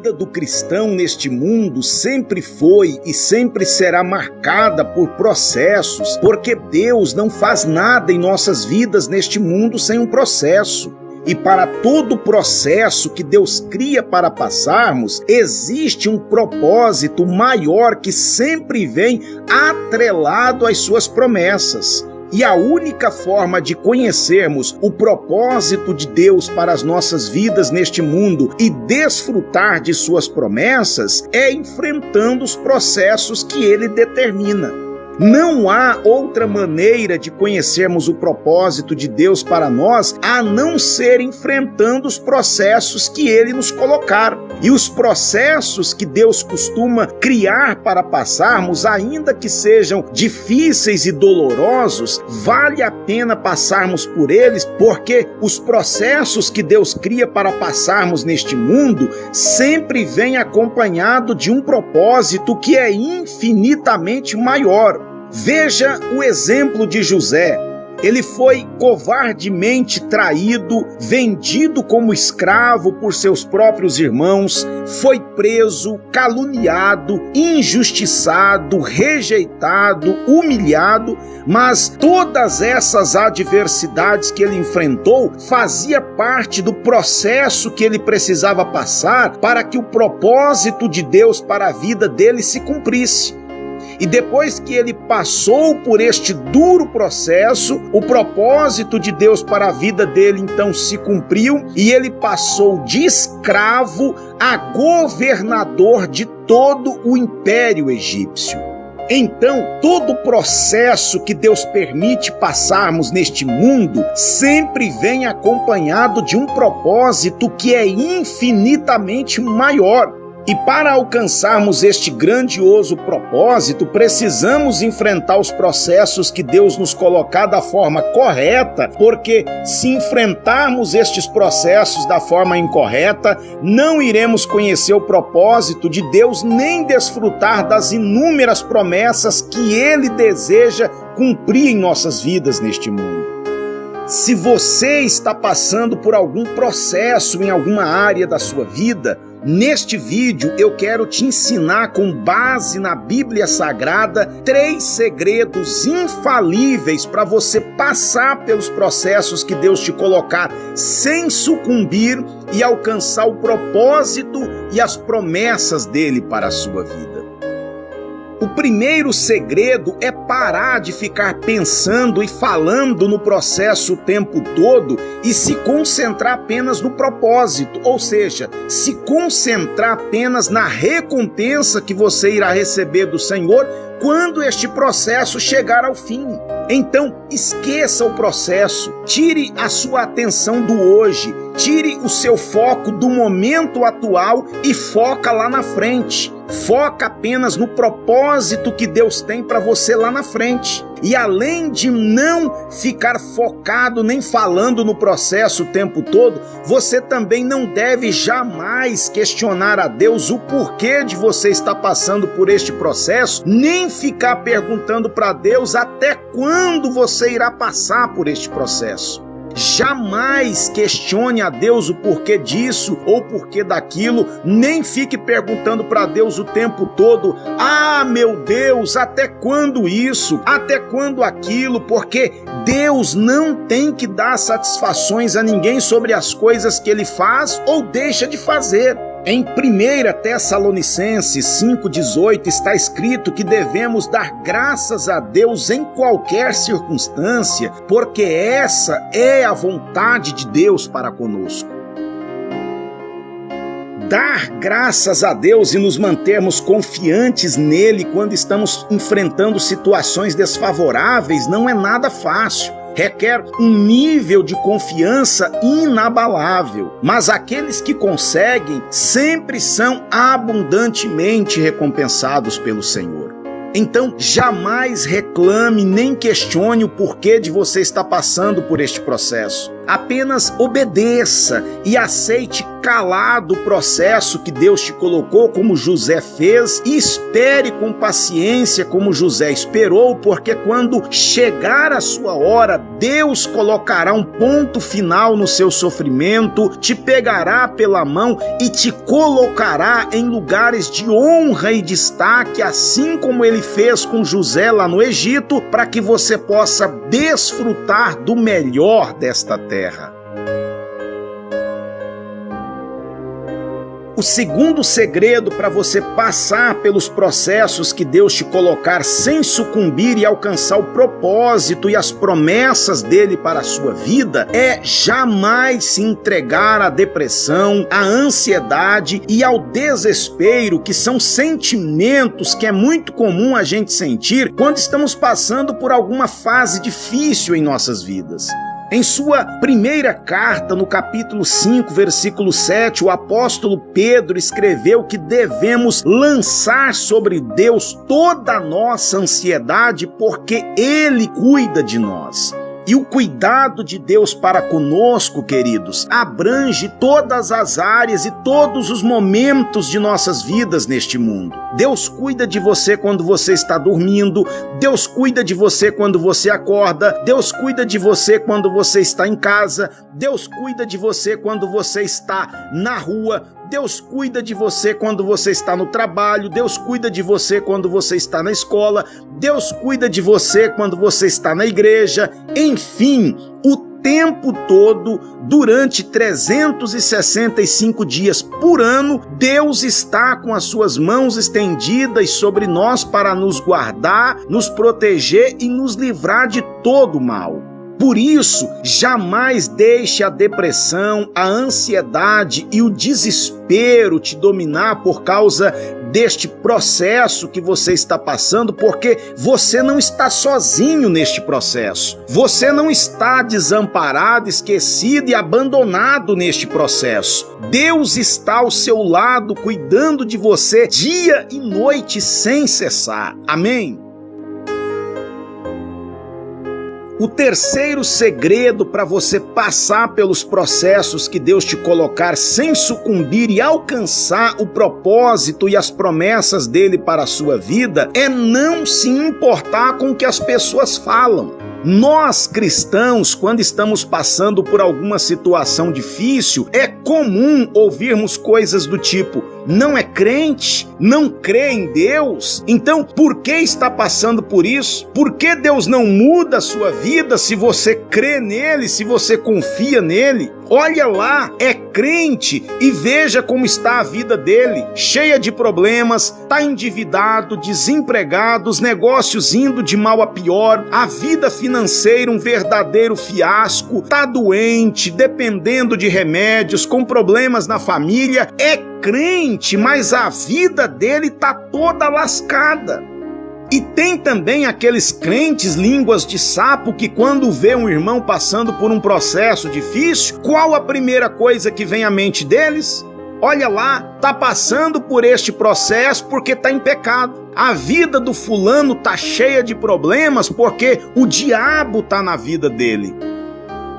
vida do cristão neste mundo sempre foi e sempre será marcada por processos, porque Deus não faz nada em nossas vidas neste mundo sem um processo. E para todo processo que Deus cria para passarmos, existe um propósito maior que sempre vem atrelado às suas promessas. E a única forma de conhecermos o propósito de Deus para as nossas vidas neste mundo e desfrutar de suas promessas é enfrentando os processos que Ele determina. Não há outra maneira de conhecermos o propósito de Deus para nós a não ser enfrentando os processos que Ele nos colocar. E os processos que Deus costuma criar para passarmos, ainda que sejam difíceis e dolorosos, vale a pena passarmos por eles, porque os processos que Deus cria para passarmos neste mundo sempre vêm acompanhado de um propósito que é infinitamente maior. Veja o exemplo de José. Ele foi covardemente traído, vendido como escravo por seus próprios irmãos, foi preso, caluniado, injustiçado, rejeitado, humilhado, mas todas essas adversidades que ele enfrentou fazia parte do processo que ele precisava passar para que o propósito de Deus para a vida dele se cumprisse. E depois que ele passou por este duro processo, o propósito de Deus para a vida dele então se cumpriu e ele passou de escravo a governador de todo o império egípcio. Então, todo processo que Deus permite passarmos neste mundo sempre vem acompanhado de um propósito que é infinitamente maior. E para alcançarmos este grandioso propósito, precisamos enfrentar os processos que Deus nos colocar da forma correta, porque se enfrentarmos estes processos da forma incorreta, não iremos conhecer o propósito de Deus nem desfrutar das inúmeras promessas que Ele deseja cumprir em nossas vidas neste mundo. Se você está passando por algum processo em alguma área da sua vida, neste vídeo eu quero te ensinar, com base na Bíblia Sagrada, 3 segredos infalíveis para você passar pelos processos que Deus te colocar sem sucumbir e alcançar o propósito e as promessas dele para a sua vida. O primeiro segredo é parar de ficar pensando e falando no processo o tempo todo e se concentrar apenas no propósito, ou seja, se concentrar apenas na recompensa que você irá receber do Senhor quando este processo chegar ao fim. Então, esqueça o processo, tire a sua atenção do hoje, tire o seu foco do momento atual e foca lá na frente. Foca apenas no propósito que Deus tem para você lá na frente. E além de não ficar focado nem falando no processo o tempo todo, você também não deve jamais questionar a Deus o porquê de você estar passando por este processo, nem ficar perguntando para Deus até quando você irá passar por este processo. Jamais questione a Deus o porquê disso ou porquê daquilo, nem fique perguntando para Deus o tempo todo: ah, meu Deus, até quando isso? Até quando aquilo? Porque Deus não tem que dar satisfações a ninguém sobre as coisas que Ele faz ou deixa de fazer. Em 1 Tessalonicenses 5,18 está escrito que devemos dar graças a Deus em qualquer circunstância, porque essa é a vontade de Deus para conosco. Dar graças a Deus e nos mantermos confiantes nele quando estamos enfrentando situações desfavoráveis não é nada fácil. Requer um nível de confiança inabalável, mas aqueles que conseguem sempre são abundantemente recompensados pelo Senhor. Então, jamais reclame nem questione o porquê de você estar passando por este processo. Apenas obedeça e aceite calado o processo que Deus te colocou, como José fez, e espere com paciência como José esperou, porque quando chegar a sua hora, Deus colocará um ponto final no seu sofrimento, te pegará pela mão e te colocará em lugares de honra e destaque, assim como ele fez com José lá no Egito, para que você possa desfrutar do melhor desta terra. O segundo segredo para você passar pelos processos que Deus te colocar sem sucumbir e alcançar o propósito e as promessas dele para a sua vida é jamais se entregar à depressão, à ansiedade e ao desespero, que são sentimentos que é muito comum a gente sentir quando estamos passando por alguma fase difícil em nossas vidas. Em sua primeira carta, no capítulo 5, versículo 7, o apóstolo Pedro escreveu que devemos lançar sobre Deus toda a nossa ansiedade, porque Ele cuida de nós. E o cuidado de Deus para conosco, queridos, abrange todas as áreas e todos os momentos de nossas vidas neste mundo. Deus cuida de você quando você está dormindo, Deus cuida de você quando você acorda, Deus cuida de você quando você está em casa, Deus cuida de você quando você está na rua, Deus cuida de você quando você está no trabalho, Deus cuida de você quando você está na escola, Deus cuida de você quando você está na igreja, enfim, o tempo todo, durante 365 dias por ano, Deus está com as suas mãos estendidas sobre nós para nos guardar, nos proteger e nos livrar de todo o mal. Por isso, jamais deixe a depressão, a ansiedade e o desespero te dominar por causa deste processo que você está passando, porque você não está sozinho neste processo. Você não está desamparado, esquecido e abandonado neste processo. Deus está ao seu lado, cuidando de você dia e noite sem cessar. Amém? O terceiro segredo para você passar pelos processos que Deus te colocar sem sucumbir e alcançar o propósito e as promessas dele para a sua vida é não se importar com o que as pessoas falam. Nós cristãos, quando estamos passando por alguma situação difícil, é comum ouvirmos coisas do tipo: não é crente? Não crê em Deus? Então, por que está passando por isso? Por que Deus não muda a sua vida se você crê nele, se você confia nele? Olha lá, é crente e veja como está a vida dele, cheia de problemas, está endividado, desempregado, os negócios indo de mal a pior, a vida financeira um verdadeiro fiasco, está doente, dependendo de remédios, com problemas na família, é crente, mas a vida dele está toda lascada. E tem também aqueles crentes línguas de sapo que quando vê um irmão passando por um processo difícil, qual a primeira coisa que vem à mente deles? Olha lá, tá passando por este processo porque tá em pecado. A vida do fulano tá cheia de problemas porque o diabo tá na vida dele.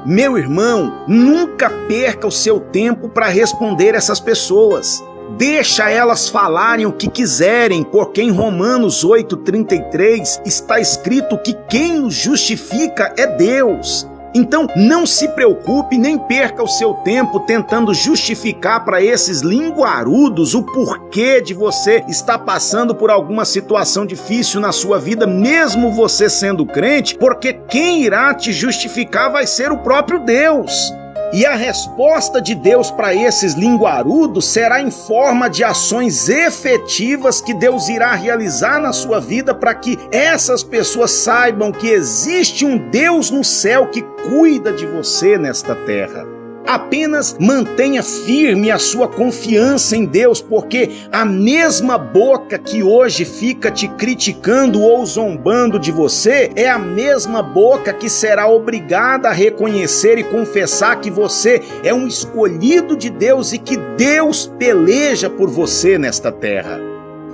Meu irmão, nunca perca o seu tempo para responder essas pessoas. Deixa elas falarem o que quiserem, porque em Romanos 8,33 está escrito que quem nos justifica é Deus. Então não se preocupe nem perca o seu tempo tentando justificar para esses linguarudos o porquê de você estar passando por alguma situação difícil na sua vida, mesmo você sendo crente, porque quem irá te justificar vai ser o próprio Deus. E a resposta de Deus para esses linguarudos será em forma de ações efetivas que Deus irá realizar na sua vida para que essas pessoas saibam que existe um Deus no céu que cuida de você nesta terra. Apenas mantenha firme a sua confiança em Deus, porque a mesma boca que hoje fica te criticando ou zombando de você é a mesma boca que será obrigada a reconhecer e confessar que você é um escolhido de Deus e que Deus peleja por você nesta terra.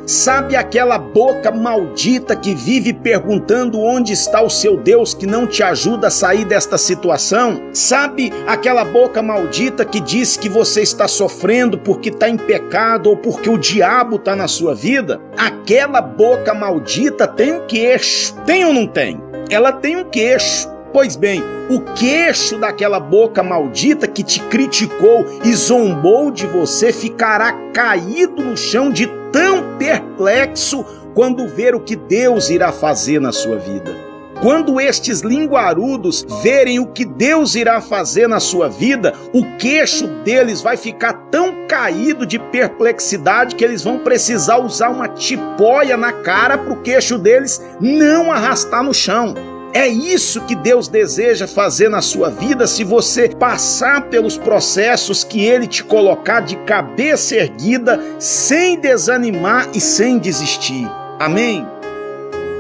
Sabe aquela boca maldita que vive perguntando onde está o seu Deus que não te ajuda a sair desta situação? Sabe aquela boca maldita que diz que você está sofrendo porque está em pecado ou porque o diabo está na sua vida? Aquela boca maldita tem um queixo. Tem ou não tem? Ela tem um queixo. Pois bem, o queixo daquela boca maldita que te criticou e zombou de você ficará caído no chão de tão perplexo quando ver o que Deus irá fazer na sua vida. Quando estes linguarudos verem o que Deus irá fazer na sua vida, o queixo deles vai ficar tão caído de perplexidade que eles vão precisar usar uma tipóia na cara para o queixo deles não arrastar no chão. É isso que Deus deseja fazer na sua vida se você passar pelos processos que Ele te colocar de cabeça erguida, sem desanimar e sem desistir. Amém?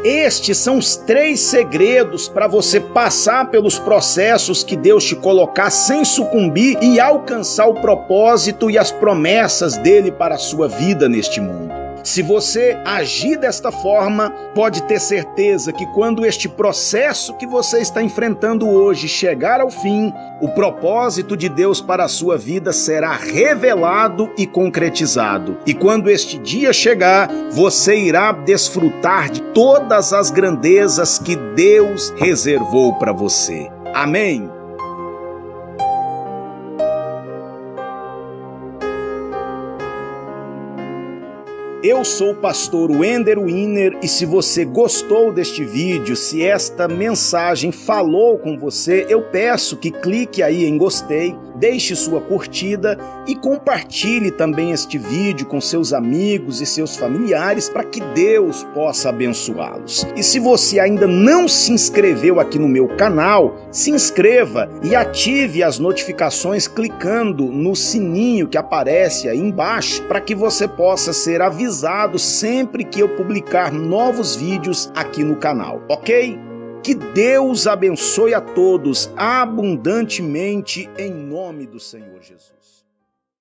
Estes são os 3 segredos para você passar pelos processos que Deus te colocar sem sucumbir e alcançar o propósito e as promessas dele para a sua vida neste mundo. Se você agir desta forma, pode ter certeza que quando este processo que você está enfrentando hoje chegar ao fim, o propósito de Deus para a sua vida será revelado e concretizado. E quando este dia chegar, você irá desfrutar de todas as grandezas que Deus reservou para você. Amém? Eu sou o pastor Wender Winer e se você gostou deste vídeo, se esta mensagem falou com você, eu peço que clique aí em gostei, deixe sua curtida e compartilhe também este vídeo com seus amigos e seus familiares para que Deus possa abençoá-los. E se você ainda não se inscreveu aqui no meu canal, se inscreva e ative as notificações clicando no sininho que aparece aí embaixo para que você possa ser avisado sempre que eu publicar novos vídeos aqui no canal, ok? Que Deus abençoe a todos abundantemente em nome do Senhor Jesus.